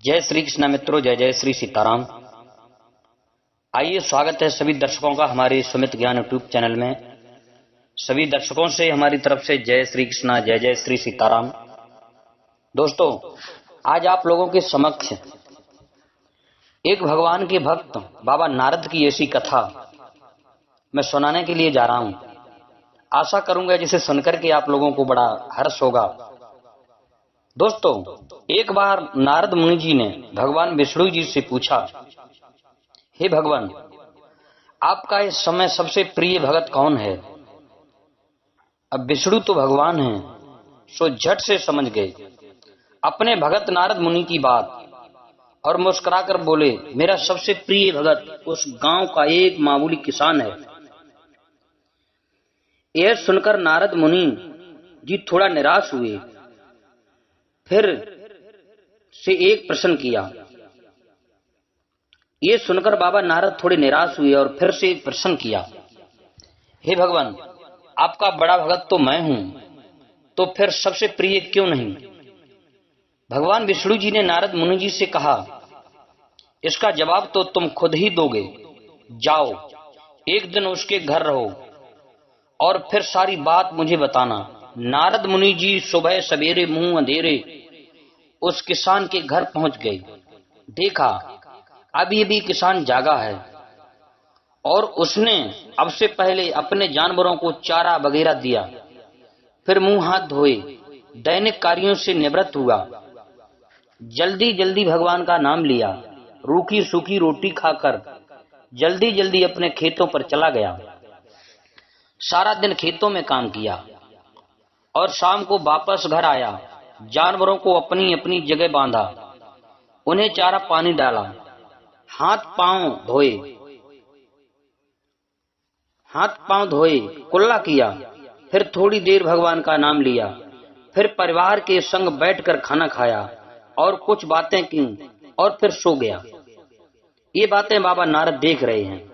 जय श्री कृष्ण मित्रों, जय जय श्री सीताराम। आइए, स्वागत है सभी दर्शकों का हमारे सुमित ज्ञान यूट्यूब चैनल में। सभी दर्शकों से हमारी तरफ से जय श्री कृष्ण, जय जय श्री सीताराम। दोस्तों, आज आप लोगों के समक्ष एक भगवान के भक्त बाबा नारद की ऐसी कथा मैं सुनाने के लिए जा रहा हूं। आशा करूंगा जिसे सुनकर के आप लोगों को बड़ा हर्ष होगा। दोस्तों, एक बार नारद मुनि जी ने भगवान विष्णु जी से पूछा, हे भगवान, आपका इस समय सबसे प्रिय भगत कौन है? अब विष्णु तो भगवान हैं, सो झट से समझ गए अपने भगत नारद मुनि की बात और मुस्कुराकर बोले, मेरा सबसे प्रिय भगत उस गांव का एक मामूली किसान है। यह सुनकर नारद मुनि जी थोड़ा निराश हुए। फिर से एक प्रश्न किया। ये सुनकर बाबा नारद थोड़े निराश हुए और फिर से एक प्रश्न किया, हे भगवान, आपका बड़ा भगत तो मैं हूं, तो फिर सबसे प्रिय क्यों नहीं? भगवान विष्णु जी ने नारद मुनि जी से कहा, इसका जवाब तो तुम खुद ही दोगे। जाओ, एक दिन उसके घर रहो और फिर सारी बात मुझे बताना। नारद मुनि जी सुबह सवेरे मुंह अंधेरे उस किसान के घर पहुंच गए। देखा, अभी भी किसान जागा है और उसने अब से पहले अपने जानवरों को चारा वगैरह दिया। फिर मुंह हाथ धोए, दैनिक कार्यों से निवृत्त हुआ। जल्दी जल्दी भगवान का नाम लिया। रूखी सूखी रोटी खाकर जल्दी जल्दी अपने खेतों पर चला गया। सारा दिन खेतों में काम किया और शाम को वापस घर आया। जानवरों को अपनी अपनी जगह बांधा, उन्हें चारा पानी डाला, हाथ पांव धोए, कुल्ला किया। फिर थोड़ी देर भगवान का नाम लिया। फिर परिवार के संग बैठकर खाना खाया और कुछ बातें की और फिर सो गया। ये बातें बाबा नारद देख रहे हैं।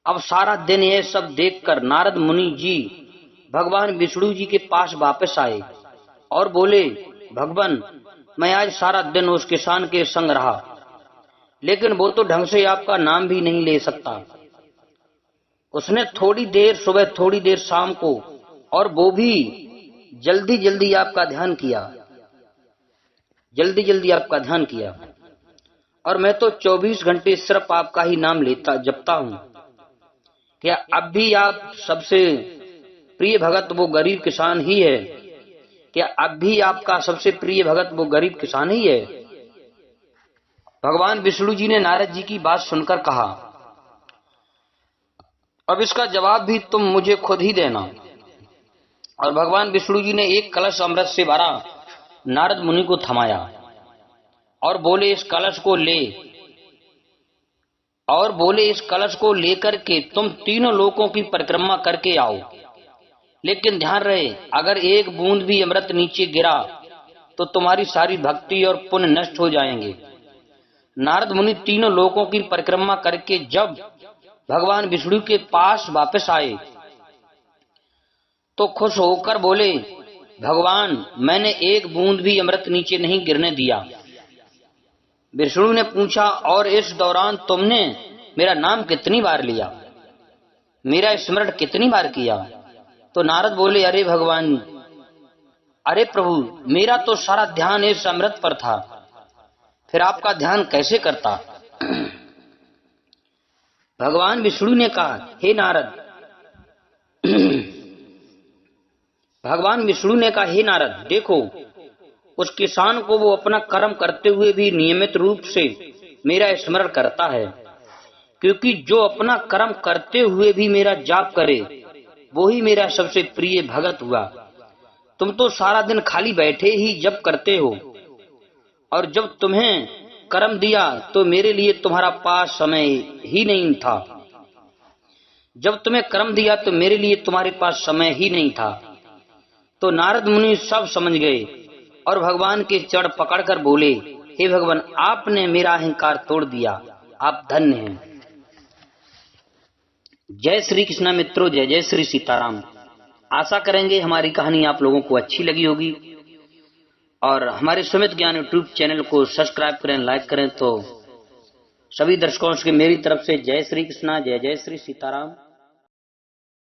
अब सारा दिन यह सब देखकर नारद मुनि जी भगवान विष्णु जी के पास वापस आए और बोले, भगवान, मैं आज सारा दिन उस किसान के संग रहा, लेकिन वो तो ढंग से आपका नाम भी नहीं ले सकता। उसने थोड़ी देर सुबह, थोड़ी देर शाम को, और वो भी जल्दी जल्दी आपका ध्यान किया। और मैं तो 24 घंटे सिर्फ आपका ही नाम जपता हूं। क्या अब भी आप सबसे प्रिय भगत वो गरीब किसान ही है? क्या अब भी आपका सबसे प्रिय भगत वो गरीब किसान ही है? भगवान विष्णु जी ने नारद जी की बात सुनकर कहा, अब इसका जवाब भी तुम मुझे खुद ही देना। और भगवान विष्णु जी ने एक कलश अमृत से भरा नारद मुनि को थमाया और बोले, इस कलश को लेकर के तुम तीनों लोकों की परिक्रमा करके आओ। लेकिन ध्यान रहे, अगर एक बूंद भी अमृत नीचे गिरा तो तुम्हारी सारी भक्ति और पुण्य नष्ट हो जाएंगे। नारद मुनि तीनों लोकों की परिक्रमा करके जब भगवान विष्णु के पास वापस आए तो खुश होकर बोले, भगवान, मैंने एक बूंद भी अमृत नीचे नहीं गिरने दिया। विष्णु ने पूछा, और इस दौरान तुमने मेरा नाम कितनी बार लिया, मेरा स्मरण कितनी बार किया? तो नारद बोले, अरे प्रभु, मेरा तो सारा ध्यान इस अमृत पर था, फिर आपका ध्यान कैसे करता? भगवान विष्णु ने कहा, हे नारद, देखो, उस किसान को वो अपना कर्म करते हुए भी नियमित रूप से मेरा स्मरण करता है, क्योंकि जो अपना कर्म करते हुए भी मेरा जाप करे वो ही मेरा सबसे प्रिय भगत हुआ। तुम तो सारा दिन खाली बैठे ही जप करते हो, और जब तुम्हें कर्म दिया तो मेरे लिए तुम्हारा पास समय ही नहीं था। तो नारद मुनि सब समझ गए और भगवान के चरण पकड़कर बोले, हे भगवान, आपने मेरा अहंकार तोड़ दिया, आप धन्य हैं। जय श्री कृष्ण मित्रों, जय जय श्री सीताराम। आशा करेंगे हमारी कहानी आप लोगों को अच्छी लगी होगी। और हमारे सुमित ज्ञान यूट्यूब चैनल को सब्सक्राइब करें, लाइक करें। तो सभी दर्शकों से मेरी तरफ से जय श्री कृष्णा, जय जय श्री सीताराम।